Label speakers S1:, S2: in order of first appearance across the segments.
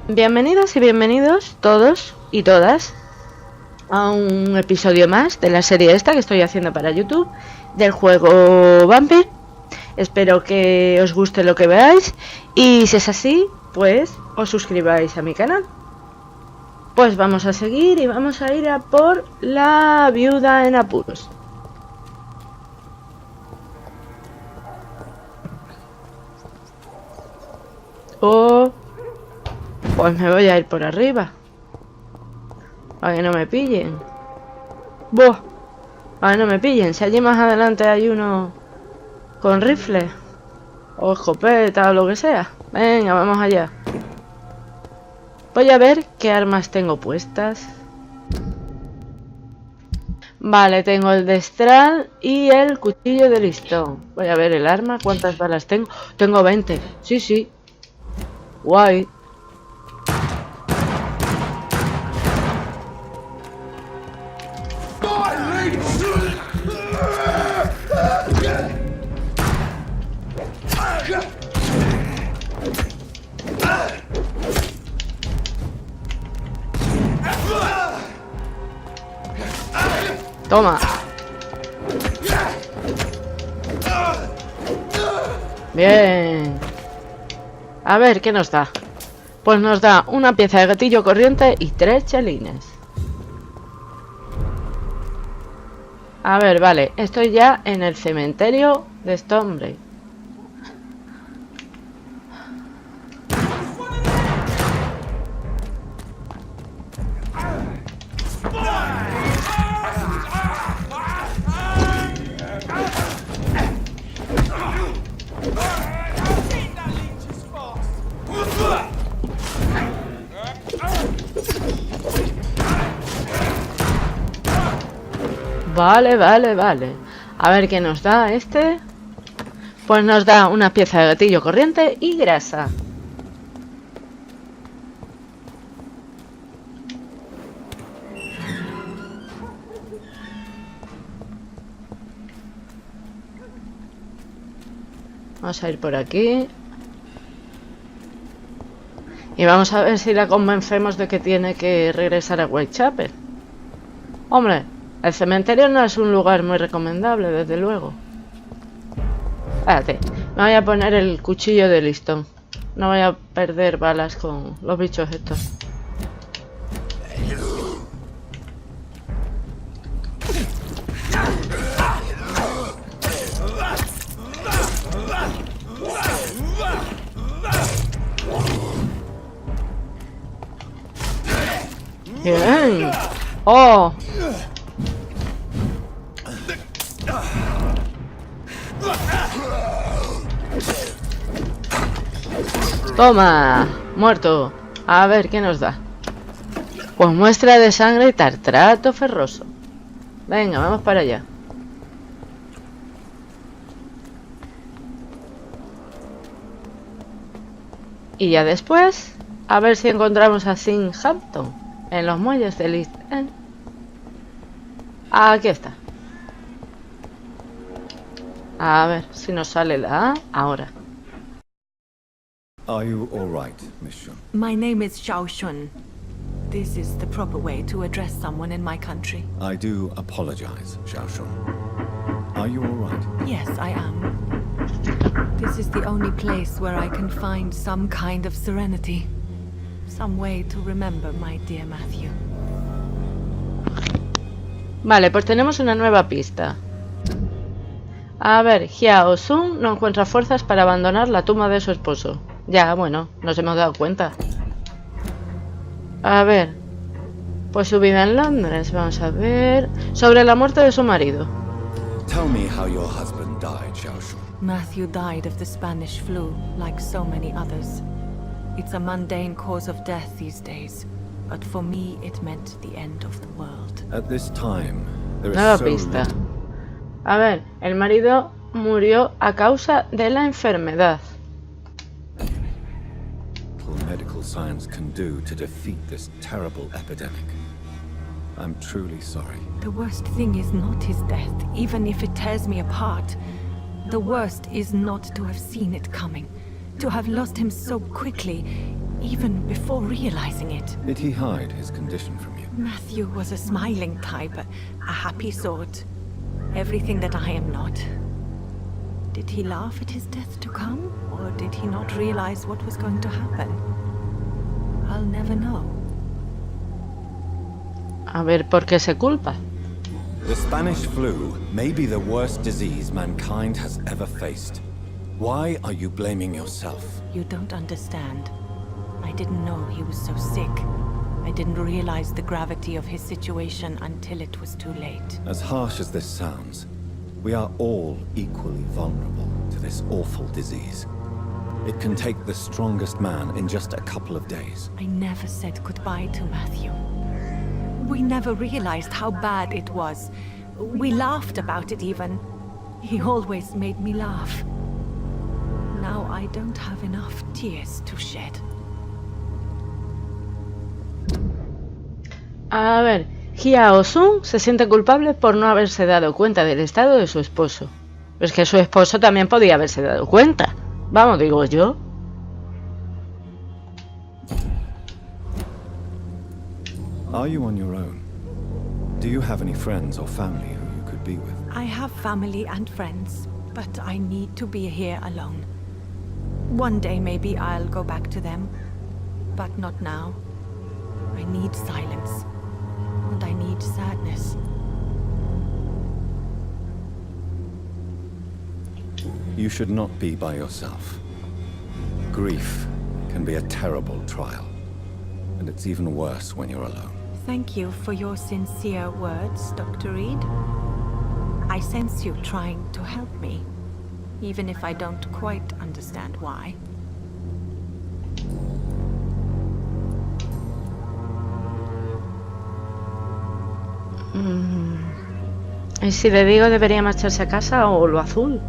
S1: Bienvenidas y bienvenidos todos y todas a un episodio más de la serie esta que estoy haciendo para YouTube del juego Vampyr. Espero que os guste lo que veáis y si es así, pues os suscribáis a mi canal. Pues vamos a seguir y vamos a ir a por la viuda en apuros. Pues me voy a ir por arriba para que no me pillen. Para que no me pillen. Si allí más adelante hay uno con rifle o escopeta o lo que sea. Venga, vamos allá. Voy a ver qué armas tengo puestas. Vale, tengo el destral y el cuchillo de listón. Voy a ver el arma, cuántas balas tengo. Tengo 20. Sí. Guay. Toma. Bien. A ver, ¿qué nos da? Pues nos da una pieza de gatillo corriente y 3 chelines. A ver, vale. Estoy ya en el cementerio de este hombre. Vale. A ver qué nos da este. Pues nos da una pieza de gatillo corriente y grasa. Vamos a ir por aquí. Y vamos a ver si la convencemos de que tiene que regresar a Whitechapel. Hombre, el cementerio no es un lugar muy recomendable, desde luego. Espérate, me voy a poner el cuchillo de listón. No voy a perder balas con los bichos estos. Bien. ¡Oh! Toma, muerto. A ver qué nos da. Pues muestra de sangre y tartrato ferroso. Venga, vamos para allá. Y ya después, a ver si encontramos a Sean Hampton en los muelles de East End. Aquí está. A ver si nos sale la A ahora.
S2: Are you all right, Miss Shun?
S3: My name is Xiao Shun. This is the proper way to address someone in my country.
S2: I do apologize, Xiao Shun. Are you all right?
S3: Yes, I am. This is the only place where I can find some kind of serenity. Some way to remember my dear Matthew.
S1: Vale, pues tenemos una nueva pista. A ver, Xiao Sun no encuentra fuerzas para abandonar la tumba de su esposo. Ya, bueno, nos hemos dado cuenta. A ver, pues su vida en Londres, vamos a ver. Sobre la muerte de su marido.
S2: Tell me how your husband died, Xiao Shun.
S3: Matthew died of the Spanish flu, like so many others. It's a mundane cause of death these days, but for me it meant the end of the world.
S2: At this time, there is
S1: Nueva
S2: so
S1: pista.
S2: little.
S1: A ver, el marido murió a causa de la enfermedad.
S2: Medical science can do to defeat this terrible epidemic. I'm truly sorry.
S3: The worst thing is not his death, even if it tears me apart. The worst is not to have seen it coming, to have lost him so quickly, even before realizing it.
S2: Did he hide his condition from you?
S3: Matthew was a smiling type, a happy sort. Everything that I am not. Did he laugh at his death to come, or did he not realize what was going to happen? I'll never know.
S1: A ver, ¿por qué se culpa?
S2: The Spanish flu may be the worst disease mankind has ever faced. Why are you blaming yourself?
S3: You don't understand. I didn't know he was so sick. I didn't realize the gravity of his situation until it was too late.
S2: As harsh as this sounds, we are all equally vulnerable to this awful disease. It can take the strongest man in just a couple of days.
S3: I never said goodbye to Matthew. We never realized how bad it was. We laughed about it even. He always made me laugh. Now I don't have enough tears to shed.
S1: A ver, Hiao Sun se siente culpable por no haberse dado cuenta del estado de su esposo. Pero es que su esposo también podía haberse dado cuenta. Vamos, digo yo.
S2: Are you on your own? Do you have any friends or family who you could be with?
S3: I have family and friends, but I need to be here alone. One day maybe I'll go back to them, but not now. I need silence, and I need sadness.
S2: You should not be by yourself. Grief can be a terrible trial, and it's even worse when you're alone.
S3: Thank you for your sincere words, Dr. Reed. I sense you trying to help me, even if I don't quite understand why.
S1: ¿Y si le digo debería marcharse a casa o lo azul?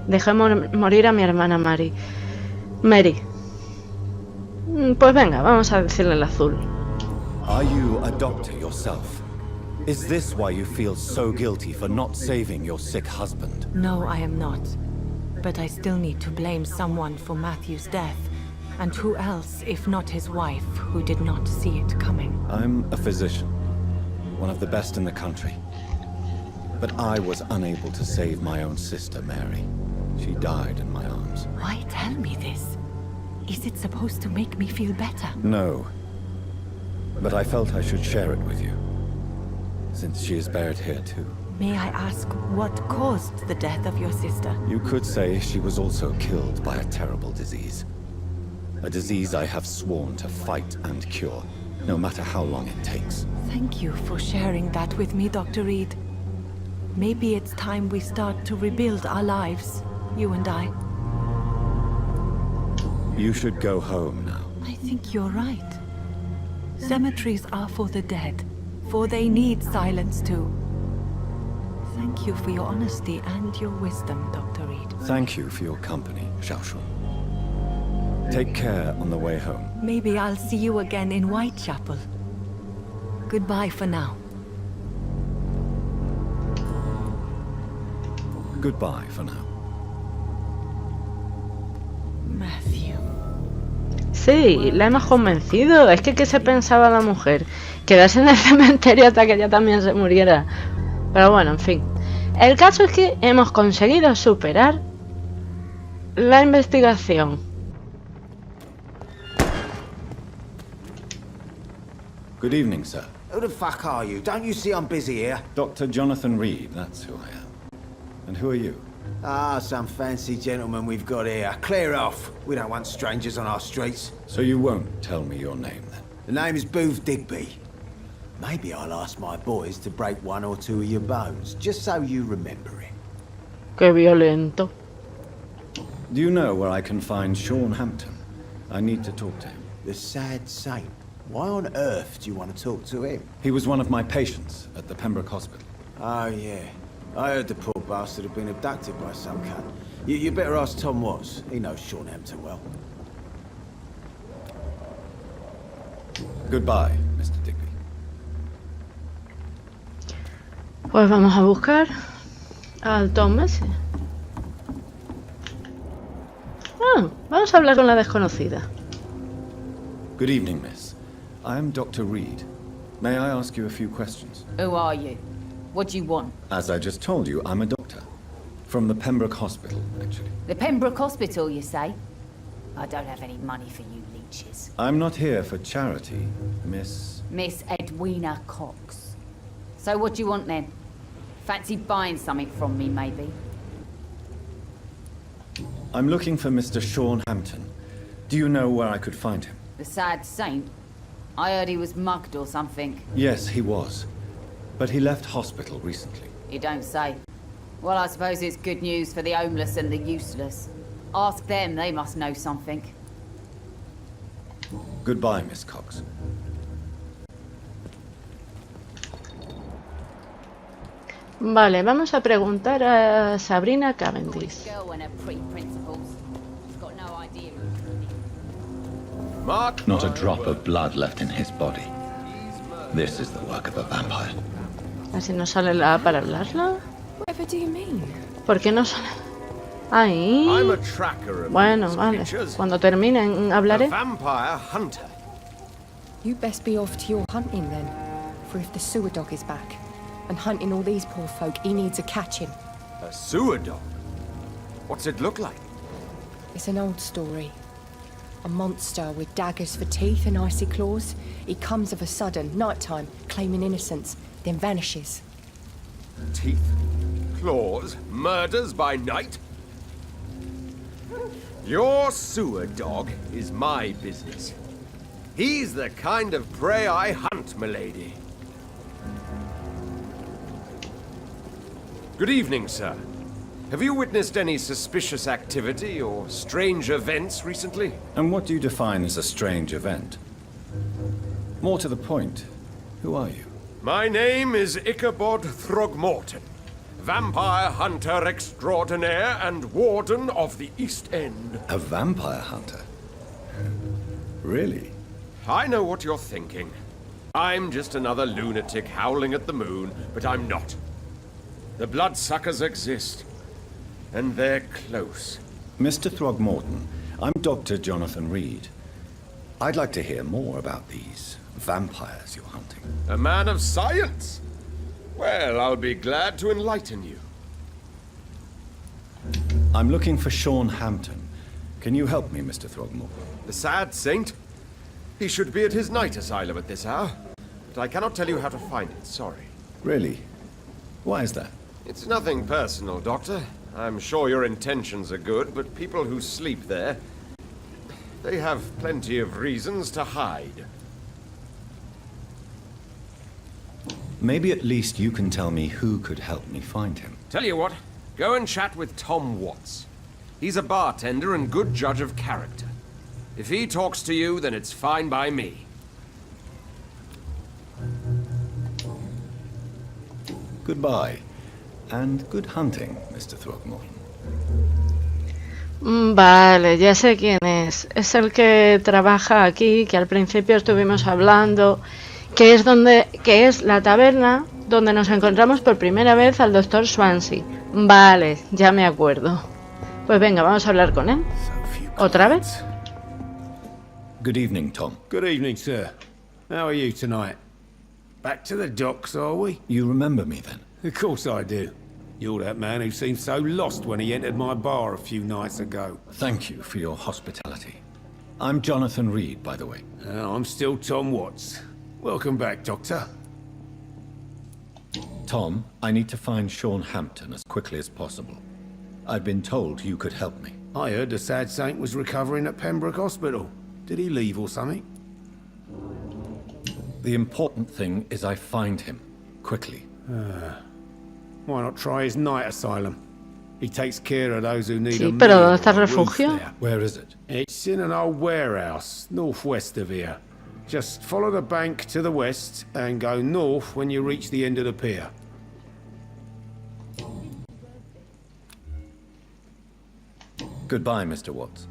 S1: Dejemos morir a mi hermana Mary. Pues venga, vamos a decirle el azul.
S2: Are you a doctor yourself? Is this why you feel so guilty for not saving your sick husband?
S3: No, I am not. But I still need to blame someone for Matthew's death. And who else, if not his wife, who did not see it coming?
S2: I'm a physician, one of the best in the country. But I was unable to save my own sister, Mary. She died in my arms.
S3: Why tell me this? Is it supposed to make me feel better?
S2: No. But I felt I should share it with you, since she is buried here too.
S3: May I ask what caused the death of your sister?
S2: You could say she was also killed by a terrible disease. A disease I have sworn to fight and cure, no matter how long it takes.
S3: Thank you for sharing that with me, Dr. Reed. Maybe it's time we start to rebuild our lives, you and I.
S2: You should go home now.
S3: I think you're right. Cemeteries are for the dead, for they need silence too. Thank you for your honesty and your wisdom, Dr. Reed.
S2: Thank you for your company, Xiaoshun. Take care on the way home.
S3: Maybe I'll see you again in Whitechapel. Goodbye for now.
S2: Goodbye for now.
S3: Matthew.
S1: Sí, la hemos convencido. Es que ¿qué se pensaba la mujer? Quedarse en el cementerio hasta que ella también se muriera. Pero bueno, en fin. El caso es que hemos conseguido superar la investigación.
S2: Good evening, sir.
S4: Who the fuck are you? Don't you see I'm busy here?
S2: Dr. Jonathan Reed, that's who I am. And who are you?
S4: Ah, some fancy gentleman we've got here. Clear off. We don't want strangers on our streets.
S2: So you won't tell me your name, then?
S4: The name is Booth Digby. Maybe I'll ask my boys to break one or two of your bones, just so you remember it.
S1: Qué violento.
S2: Do you know where I can find Sean Hampton? I need to talk to him.
S4: The sad saint. Why on earth do you want to talk to him?
S2: He was one of my patients at the Pembroke Hospital.
S4: Oh, yeah. I heard the poor bastard had been abducted by some cunt. You better ask Tom Watts. He knows Sean Hampton well.
S2: Goodbye, Mr. Digby.
S1: Pues vamos a buscar al Tom ese. Vamos a hablar con la desconocida.
S2: Good evening, miss. I am Dr. Reed. May I ask you a few questions?
S5: Who are you? What do you want?
S2: As I just told you, I'm a doctor. From the Pembroke Hospital, actually.
S5: The Pembroke Hospital, you say? I don't have any money for you leeches.
S2: I'm not here for charity, Miss...
S5: Miss Edwina Cox. So what do you want then? Fancy buying something from me, maybe?
S2: I'm looking for Mr. Sean Hampton. Do you know where I could find him?
S5: The sad saint? I heard he was mugged or something.
S2: Yes, he was. But he left hospital recently.
S5: You don't say. Well, I suppose it's good news for the homeless and the useless. Ask them, they must know something.
S2: Goodbye, Miss Cox.
S1: Vale, vamos a preguntar a Sabrina Cavendish.
S6: Not a drop of blood left in his body. This is the work of a vampire.
S1: Así no sale la A para hablarla.
S7: Whatever do you mean?
S1: ¿Por qué no sale? Ahí. Bueno, vale. Cuando terminen hablaré.
S4: Vampire hunter.
S7: You best be off to your hunting then. For if the sewer dog is back and hunting all these poor folk, he needs a catching.
S4: A sewer dog? What's it look like?
S7: It's an old story. A monster with daggers for teeth and icy claws. He comes of a sudden, nighttime, claiming innocence, then vanishes.
S8: Teeth, claws, murders by night? Your sewer dog is my business. He's the kind of prey I hunt, milady. Good evening, sir. Have you witnessed any suspicious activity or strange events recently?
S2: And what do you define as a strange event? More to the point, who are you?
S8: My name is Ichabod Throgmorton, vampire hunter extraordinaire and warden of the East End.
S2: A vampire hunter? Really?
S8: I know what you're thinking. I'm just another lunatic howling at the moon, but I'm not. The bloodsuckers exist, and they're close.
S2: Mr. Throgmorton, I'm Dr. Jonathan Reed. I'd like to hear more about these vampires you're hunting.
S8: A man of science? Well, I'll be glad to enlighten you.
S2: I'm looking for Sean Hampton. Can you help me, Mr. Throgmorton?
S8: The sad saint? He should be at his night asylum at this hour, but I cannot tell you how to find it, sorry.
S2: Really? Why is that?
S8: It's nothing personal, Doctor. I'm sure your intentions are good, but people who sleep there, they have plenty of reasons to hide.
S2: Maybe at least you can tell me who could help me find him.
S8: Tell you what, go and chat with Tom Watts. He's a bartender and good judge of character. If he talks to you, then it's fine by me.
S2: Goodbye. And good hunting, Mr. Throgmorton.
S1: Vale, ya sé quién es. Es el que trabaja aquí, que al principio estuvimos hablando, que es la taberna donde nos encontramos por primera vez al Dr. Swansea. Vale, ya me acuerdo. Pues venga, vamos a hablar con él. ¿Otra vez?
S2: Good evening, Tom.
S4: Good evening, sir. How are you tonight? Back to the docks, are we?
S2: You remember me then?
S4: Of course I do. You're that man who seemed so lost when he entered my bar a few nights ago.
S2: Thank you for your hospitality. I'm Jonathan Reed, by the way.
S4: I'm still Tom Watts. Welcome back, Doctor.
S2: Tom, I need to find Sean Hampton as quickly as possible. I've been told you could help me.
S4: I heard the sad saint was recovering at Pembroke Hospital. Did he leave or something?
S2: The important thing is I find him, quickly.
S4: Why not try his night asylum? He takes care of those who need a
S1: Sí,
S4: meal
S1: pero ¿dónde
S4: or
S1: está el
S4: a roof
S1: refugio?
S4: there.
S2: Where is it?
S4: It's in an old warehouse, northwest of here. Just follow the bank to the west and go north when you reach the end of the pier.
S2: Goodbye, Mr. Watts.